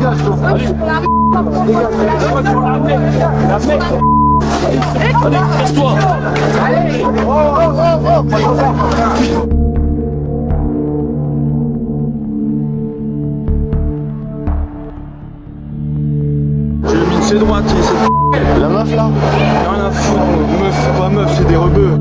Allez, casse-toi. J'ai mis de ses droites, La meuf là? rien à foutre, meuf, pas meuf, c'est des rebeux.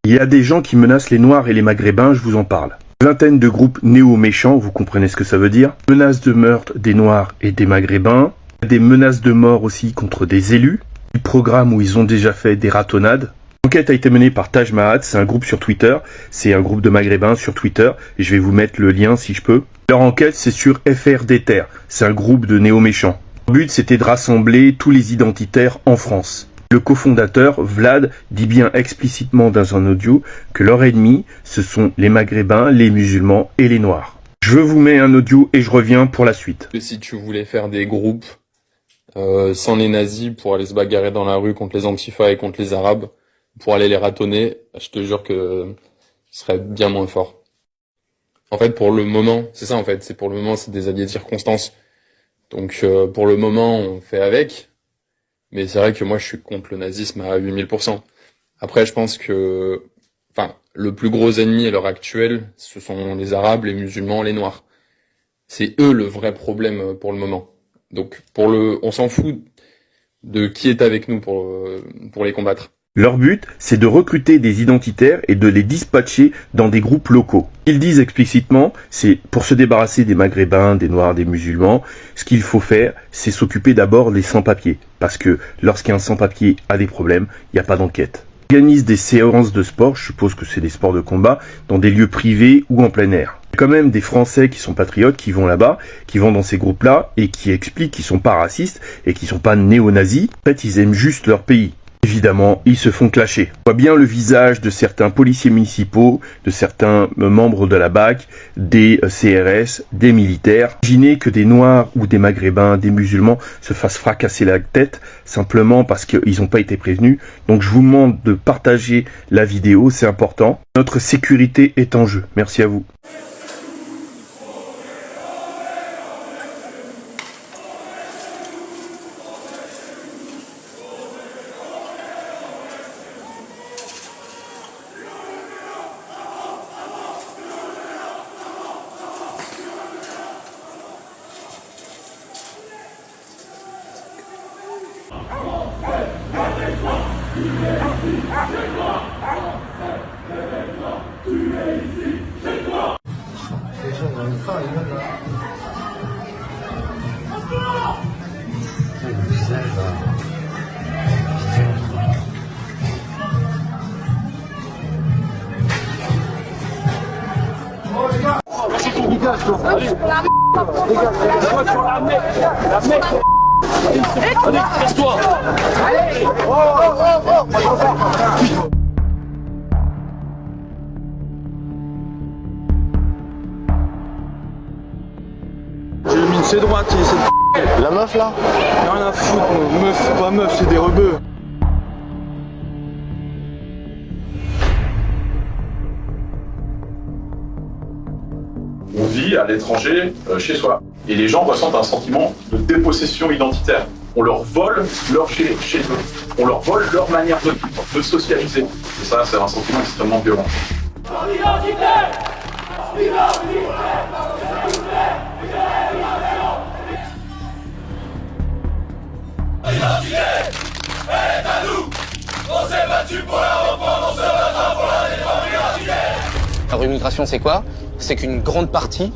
Il y a des gens qui menacent les Noirs et les Maghrébins, je vous en parle. Vingtaine de groupes néo-méchants, vous comprenez ce que ça veut dire. Menaces de meurtre des Noirs et des Maghrébins. Des menaces de mort aussi contre des élus. Du programme où ils ont déjà fait des ratonnades. L'enquête a été menée par Taj Mahat, c'est un groupe sur Twitter. C'est un groupe de Maghrébins sur Twitter. Et je vais vous mettre le lien si je peux. Leur enquête, c'est sur FRDTer. C'est un groupe de néo-méchants. Leur but, c'était de rassembler tous les identitaires en France. Le cofondateur, Vlad, dit bien explicitement dans un audio que leur ennemi, ce sont les Maghrébins, les musulmans et les Noirs. Je vous mets un audio et je reviens pour la suite. Si tu voulais faire des groupes sans les nazis pour aller se bagarrer dans la rue contre les antifas et contre les arabes, pour aller les ratonner, je te jure que ce serait bien moins fort. En fait, pour le moment, c'est ça en fait, c'est pour le moment, c'est des alliés de circonstance. Donc pour le moment, on fait avec. Mais c'est vrai que moi, je suis contre le nazisme à 8000%. Après, je pense que, le plus gros ennemi à l'heure actuelle, ce sont les Arabes, les musulmans, les Noirs. C'est eux le vrai problème pour le moment. Donc, on s'en fout de qui est avec nous pour les combattre. Leur but, c'est de recruter des identitaires et de les dispatcher dans des groupes locaux. Ils disent explicitement, c'est pour se débarrasser des Maghrébins, des Noirs, des musulmans, ce qu'il faut faire, c'est s'occuper d'abord des sans-papiers. Parce que lorsqu'un sans-papier a des problèmes, il n'y a pas d'enquête. Ils organisent des séances de sport, je suppose que c'est des sports de combat, dans des lieux privés ou en plein air. Il y a quand même des Français qui sont patriotes, qui vont là-bas, qui vont dans ces groupes-là, et qui expliquent qu'ils sont pas racistes et qu'ils sont pas néo-nazis. En fait, ils aiment juste leur pays. Évidemment, ils se font clasher. On voit bien le visage de certains policiers municipaux, de certains membres de la BAC, des CRS, des militaires. Imaginez que des Noirs ou des Maghrébins, des musulmans se fassent fracasser la tête simplement parce qu'ils n'ont pas été prévenus. Donc je vous demande de partager la vidéo, c'est important. Notre sécurité est en jeu. Merci à vous. Allez, casse-toi. J'ai mis de ses droites, La meuf là? rien à foutre, meuf, pas meuf, c'est des rebeux. On vit à l'étranger, chez soi. Et les gens ressentent un sentiment de dépossession identitaire. On leur vole leur chez eux. On leur vole leur manière de socialiser. Et ça, c'est un sentiment extrêmement violent. La rémigration, c'est quoi? C'est qu'une grande partie,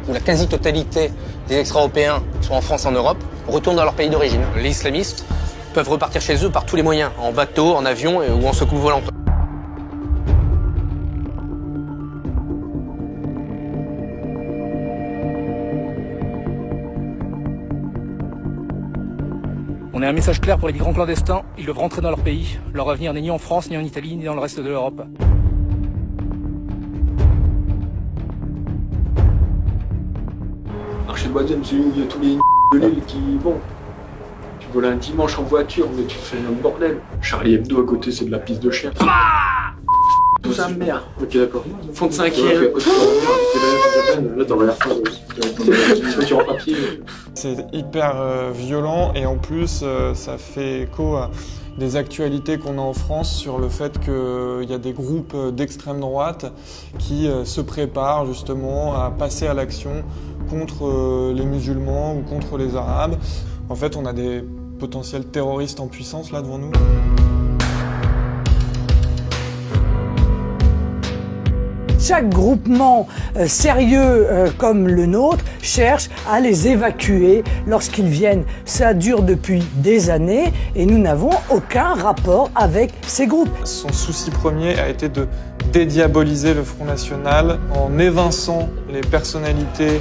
ou la quasi-totalité des extra-européens qui sont en France, en Europe, retournent dans leur pays d'origine. Les islamistes peuvent repartir chez eux par tous les moyens, en bateau, en avion ou en secours volant. On a un message clair pour les migrants clandestins, ils doivent rentrer dans leur pays. Leur avenir n'est ni en France, ni en Italie, ni dans le reste de l'Europe. Marché de Boisdème, c'est où il y a tous les de l'île qui vont. Tu voles un dimanche en voiture, mais tu fais un bordel. Charlie Hebdo à côté, c'est de la piste de chien. Tout ça, merde. Ok, d'accord. Fond de cinquième. Là, t'aurais l'air de structure en papier. C'est hyper violent et en plus, ça fait écho à des actualités qu'on a en France sur le fait qu'il y a des groupes d'extrême droite qui se préparent justement à passer à l'action contre les musulmans ou contre les arabes. En fait, on a des potentiels terroristes en puissance là devant nous. Chaque groupement sérieux comme le nôtre cherche à les évacuer lorsqu'ils viennent. Ça dure depuis des années et nous n'avons aucun rapport avec ces groupes. Son souci premier a été de dédiaboliser le Front National en évinçant les personnalités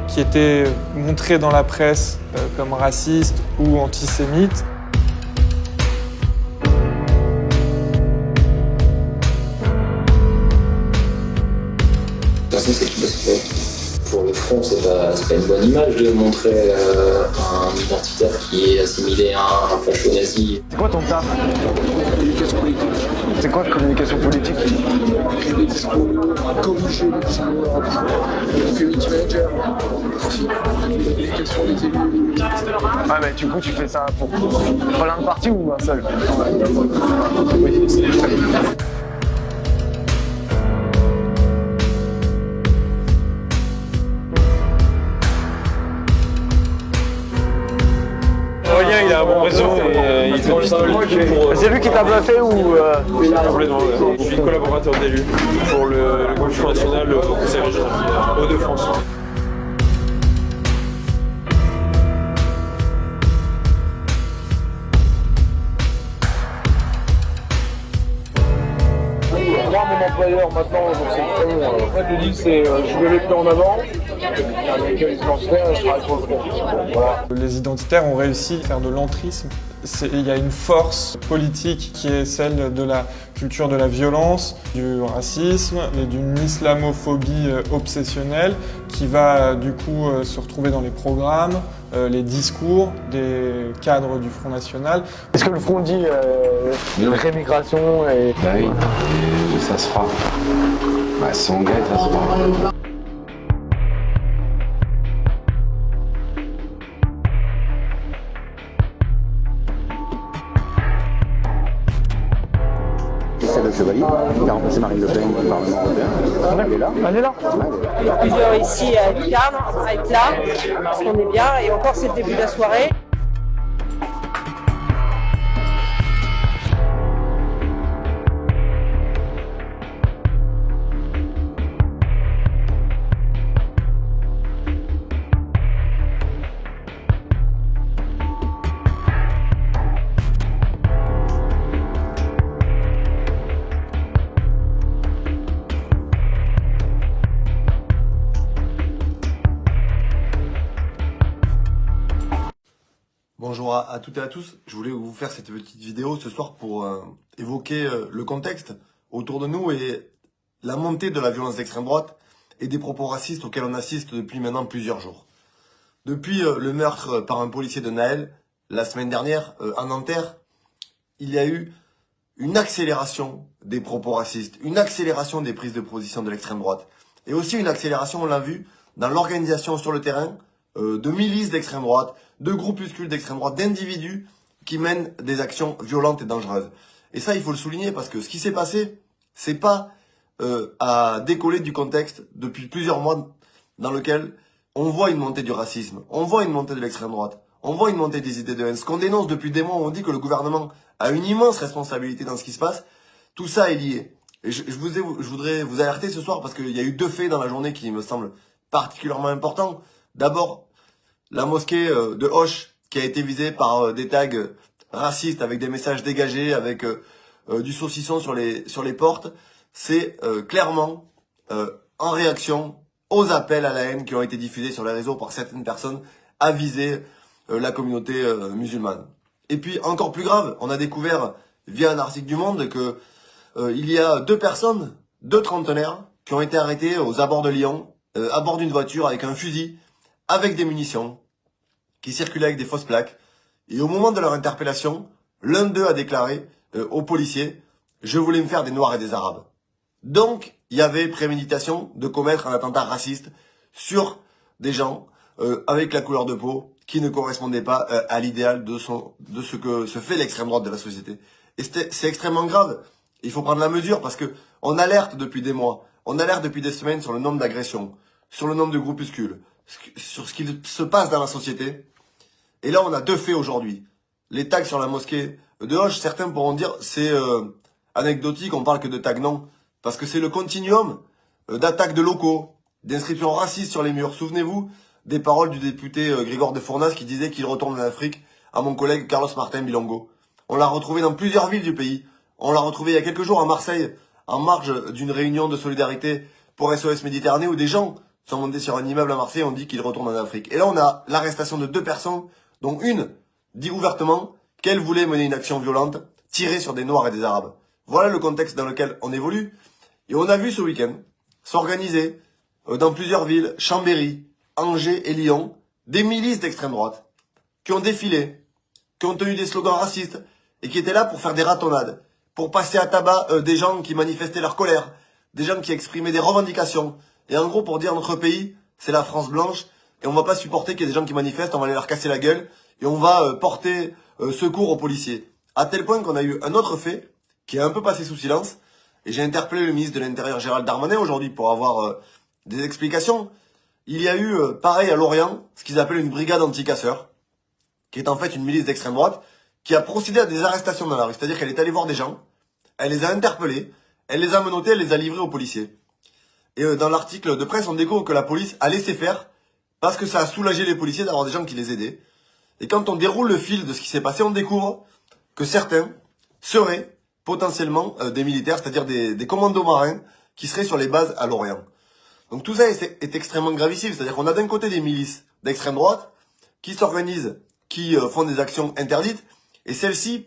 qui étaient montrées dans la presse comme racistes ou antisémites. Pour le front, c'est pas une bonne image de montrer un identitaire qui est assimilé à un facho nazi. C'est quoi ton taf? Communication politique. C'est quoi de communication politique? Les discours, corriger les discours, community manager, l'éducation des élus. Ah mais du coup tu fais ça pour plein de partis ou un seul? Oui, c'est Aurélien, il a un bon réseau et il fait pas mal de trucs pour... C'est lui qui t'a bluffé ou Complètement, je suis collaborateur d'élu pour le groupe Front National au Conseil régional Hauts-de-France. moi mon employeur maintenant c'est en fait je dis c'est je mets les pieds en avant avec les transferts je travaille sur le front. Voilà. Les identitaires ont réussi à faire de l'entrisme. Il y a une force politique qui est celle de la culture de la violence, du racisme et d'une islamophobie obsessionnelle qui va du coup se retrouver dans les programmes, les discours des cadres du Front National. Est-ce que le front dit rémigration et... Bah oui, ça se fera. Bah si on gagne, ça se fera. Le Chevalier, qui a remplacé Marine Le Pen au Parlement européen. Elle est là. Elle est là. Plusieurs ici à être là, parce qu'on est bien, et encore c'est le début de la soirée. Bonjour à toutes et à tous, je voulais vous faire cette petite vidéo ce soir pour évoquer le contexte autour de nous et la montée de la violence d'extrême droite et des propos racistes auxquels on assiste depuis maintenant plusieurs jours. Depuis le meurtre par un policier de Naël, la semaine dernière, à Nanterre, il y a eu une accélération des propos racistes, une accélération des prises de position de l'extrême droite et aussi une accélération, on l'a vu, dans l'organisation sur le terrain de milices d'extrême droite, de groupuscules d'extrême droite, d'individus qui mènent des actions violentes et dangereuses. Et ça, il faut le souligner parce que ce qui s'est passé, c'est pas à décoller du contexte depuis plusieurs mois dans lequel on voit une montée du racisme, on voit une montée de l'extrême droite, on voit une montée des idées de haine. Ce qu'on dénonce depuis des mois, on dit que le gouvernement a une immense responsabilité dans ce qui se passe. Tout ça est lié. Et je voudrais vous alerter ce soir parce qu'il y a eu deux faits dans la journée qui me semblent particulièrement importants. D'abord, la mosquée de Auch qui a été visée par des tags racistes avec des messages dégagés, avec du saucisson sur les portes. C'est clairement en réaction aux appels à la haine qui ont été diffusés sur les réseaux par certaines personnes à viser la communauté musulmane. Et puis encore plus grave, on a découvert via un article du Monde que il y a deux personnes, deux trentenaires, qui ont été arrêtés aux abords de Lyon, à bord d'une voiture avec un fusil, avec des munitions, qui circulaient avec des fausses plaques. Et au moment de leur interpellation, l'un d'eux a déclaré aux policiers « Je voulais me faire des Noirs et des Arabes ». Donc, il y avait préméditation de commettre un attentat raciste sur des gens avec la couleur de peau qui ne correspondaient pas à l'idéal de ce que se fait l'extrême droite de la société. Et c'est extrêmement grave. Il faut prendre la mesure parce que on alerte depuis des mois, on alerte depuis des semaines sur le nombre d'agressions, sur le nombre de groupuscules, sur ce qu'il se passe dans la société. Et là, on a deux faits aujourd'hui. Les tags sur la mosquée de Hoche, certains pourront dire c'est anecdotique, on parle que de tags, non. Parce que c'est le continuum d'attaques de locaux, d'inscriptions racistes sur les murs. Souvenez-vous des paroles du député Grégoire de Fournas qui disait qu'il retourne en Afrique à mon collègue Carlos Martin Bilongo. On l'a retrouvé dans plusieurs villes du pays. On l'a retrouvé il y a quelques jours à Marseille, en marge d'une réunion de solidarité pour SOS Méditerranée où des gens sont montés sur un immeuble à Marseille et ont dit qu'ils retournent en Afrique. Et là, on a l'arrestation de 2 personnes, dont une dit ouvertement qu'elle voulait mener une action violente, tirer sur des Noirs et des Arabes. Voilà le contexte dans lequel on évolue. Et on a vu ce week-end s'organiser dans plusieurs villes, Chambéry, Angers et Lyon, des milices d'extrême droite qui ont défilé, qui ont tenu des slogans racistes et qui étaient là pour faire des ratonnades, pour passer à tabac des gens qui manifestaient leur colère, des gens qui exprimaient des revendications. Et en gros, pour dire notre pays, c'est la France blanche et on va pas supporter qu'il y ait des gens qui manifestent, on va aller leur casser la gueule et on va porter secours aux policiers. À tel point qu'on a eu un autre fait qui est un peu passé sous silence. Et j'ai interpellé le ministre de l'Intérieur Gérald Darmanin aujourd'hui pour avoir des explications. Il y a eu, pareil à Lorient, ce qu'ils appellent une brigade anti-casseurs, qui est en fait une milice d'extrême droite, qui a procédé à des arrestations dans la rue. C'est-à-dire qu'elle est allée voir des gens, elle les a interpellés, elle les a menottés, elle les a livrés aux policiers. Et dans l'article de presse, on découvre que la police a laissé faire, parce que ça a soulagé les policiers d'avoir des gens qui les aidaient. Et quand on déroule le fil de ce qui s'est passé, on découvre que certains seraient potentiellement des militaires, c'est-à-dire des commandos marins qui seraient sur les bases à Lorient. Donc tout ça est extrêmement gravissime, c'est-à-dire qu'on a d'un côté des milices d'extrême droite qui s'organisent, qui font des actions interdites, et celles-ci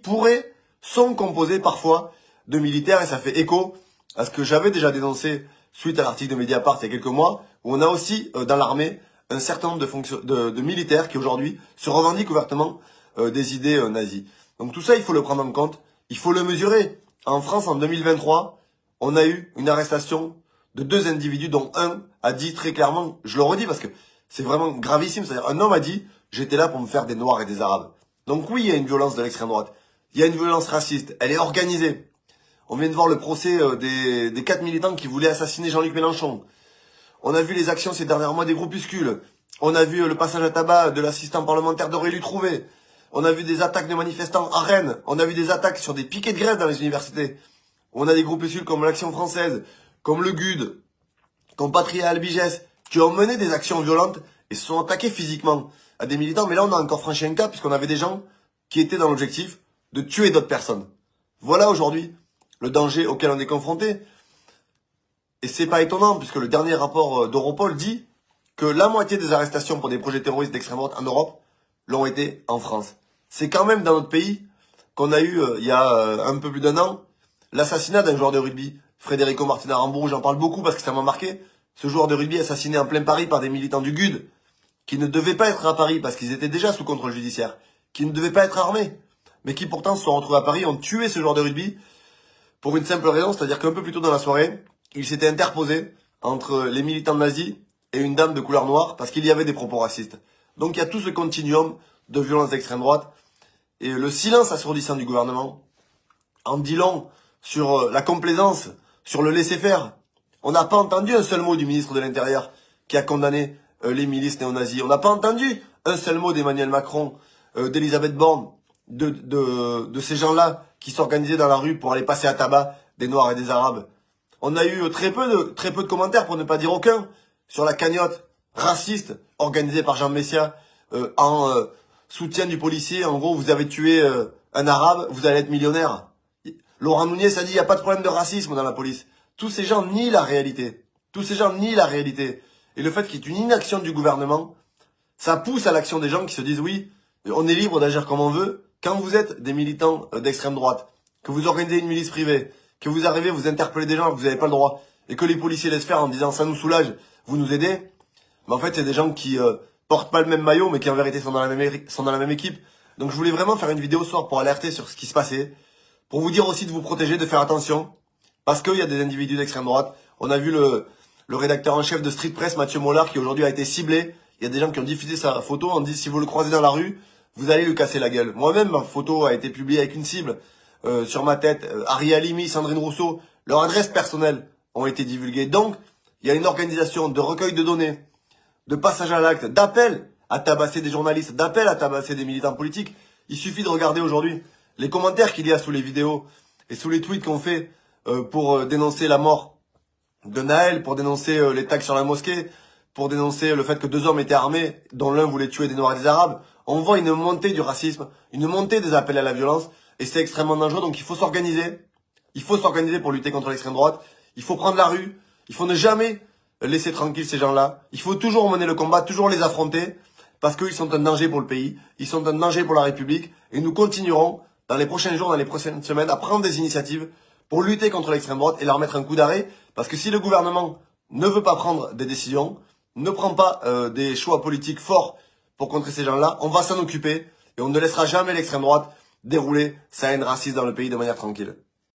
sont composées parfois de militaires, et ça fait écho à ce que j'avais déjà dénoncé suite à l'article de Mediapart il y a quelques mois, où on a aussi dans l'armée un certain nombre de militaires qui aujourd'hui se revendiquent ouvertement des idées nazies. Donc tout ça, il faut le prendre en compte. Il faut le mesurer. En France, en 2023, on a eu une arrestation de 2 individus, dont un a dit très clairement, je le redis parce que c'est vraiment gravissime, c'est-à-dire un homme a dit « j'étais là pour me faire des Noirs et des Arabes ». Donc oui, il y a une violence de l'extrême droite. Il y a une violence raciste. Elle est organisée. On vient de voir le procès des 4 militants qui voulaient assassiner Jean-Luc Mélenchon. On a vu les actions ces derniers mois des groupuscules. On a vu le passage à tabac de l'assistant parlementaire d'Aurélie Trouvé. On a vu des attaques de manifestants à Rennes. On a vu des attaques sur des piquets de grève dans les universités. On a des groupuscules comme l'Action française, comme le GUD, comme Patria Albigès, qui ont mené des actions violentes et se sont attaqués physiquement à des militants. Mais là, on a encore franchi un cap puisqu'on avait des gens qui étaient dans l'objectif de tuer d'autres personnes. Voilà aujourd'hui le danger auquel on est confronté. Et c'est pas étonnant puisque le dernier rapport d'Europol dit que la moitié des arrestations pour des projets terroristes d'extrême droite en Europe l'ont été en France. C'est quand même dans notre pays qu'on a eu, il y a un peu plus d'1 an, l'assassinat d'un joueur de rugby, Federico Martina Rambourg. J'en parle beaucoup parce que ça m'a marqué. Ce joueur de rugby assassiné en plein Paris par des militants du GUD, qui ne devaient pas être à Paris parce qu'ils étaient déjà sous contrôle judiciaire, qui ne devaient pas être armés, mais qui pourtant se sont retrouvés à Paris, ont tué ce joueur de rugby pour une simple raison, c'est-à-dire qu'un peu plus tôt dans la soirée, il s'était interposé entre les militants nazis et une dame de couleur noire parce qu'il y avait des propos racistes. Donc il y a tout ce continuum de violence d'extrême droite. Et le silence assourdissant du gouvernement en dit long sur la complaisance, sur le laisser-faire. On n'a pas entendu un seul mot du ministre de l'Intérieur qui a condamné les milices néo-nazis. On n'a pas entendu un seul mot d'Emmanuel Macron, d'Elisabeth Borne, de ces gens-là qui s'organisaient dans la rue pour aller passer à tabac des Noirs et des Arabes. On a eu très peu de commentaires, pour ne pas dire aucun, sur la cagnotte raciste organisée par Jean Messia en soutien du policier. En gros, vous avez tué un arabe, vous allez être millionnaire. Laurent Nunez a dit il n'y a pas de problème de racisme dans la police. Tous ces gens nient la réalité. Tous ces gens nient la réalité. Et le fait qu'il y ait une inaction du gouvernement, ça pousse à l'action des gens qui se disent oui, on est libre d'agir comme on veut. Quand vous êtes des militants d'extrême droite, que vous organisez une milice privée, que vous arrivez, vous interpellez des gens que vous n'avez pas le droit, et que les policiers laissent faire en disant ça nous soulage, vous nous aidez, mais en fait c'est des gens qui portent pas le même maillot, mais qui en vérité sont dans la même équipe. Donc je voulais vraiment faire une vidéo ce soir pour alerter sur ce qui se passait, pour vous dire aussi de vous protéger, de faire attention, parce qu'il y a des individus d'extrême droite. On a vu le rédacteur en chef de Street Press, Mathieu Mollard, qui aujourd'hui a été ciblé. Il y a des gens qui ont diffusé sa photo en disant si vous le croisez dans la rue, vous allez lui casser la gueule. Moi-même, ma photo a été publiée avec une cible sur ma tête. Ari Halimi, Sandrine Rousseau, leurs adresses personnelles ont été divulguées. Donc, il y a une organisation de recueil de données, de passage à l'acte, d'appel à tabasser des journalistes, d'appel à tabasser des militants politiques. Il suffit de regarder aujourd'hui les commentaires qu'il y a sous les vidéos et sous les tweets qu'on fait pour dénoncer la mort de Naël, pour dénoncer les tags sur la mosquée, pour dénoncer le fait que 2 hommes étaient armés, dont l'un voulait tuer des Noirs et des Arabes. On voit une montée du racisme, une montée des appels à la violence, et c'est extrêmement dangereux, donc il faut s'organiser. Il faut s'organiser pour lutter contre l'extrême droite. Il faut prendre la rue. Il faut ne jamais laisser tranquille ces gens-là. Il faut toujours mener le combat, toujours les affronter, parce qu'ils sont un danger pour le pays, ils sont un danger pour la République, et nous continuerons, dans les prochains jours, dans les prochaines semaines, à prendre des initiatives pour lutter contre l'extrême droite et leur mettre un coup d'arrêt, parce que si le gouvernement ne veut pas prendre des décisions, ne prend pas des choix politiques forts pour contrer ces gens-là, on va s'en occuper, et on ne laissera jamais l'extrême droite dérouler sa haine raciste dans le pays de manière tranquille.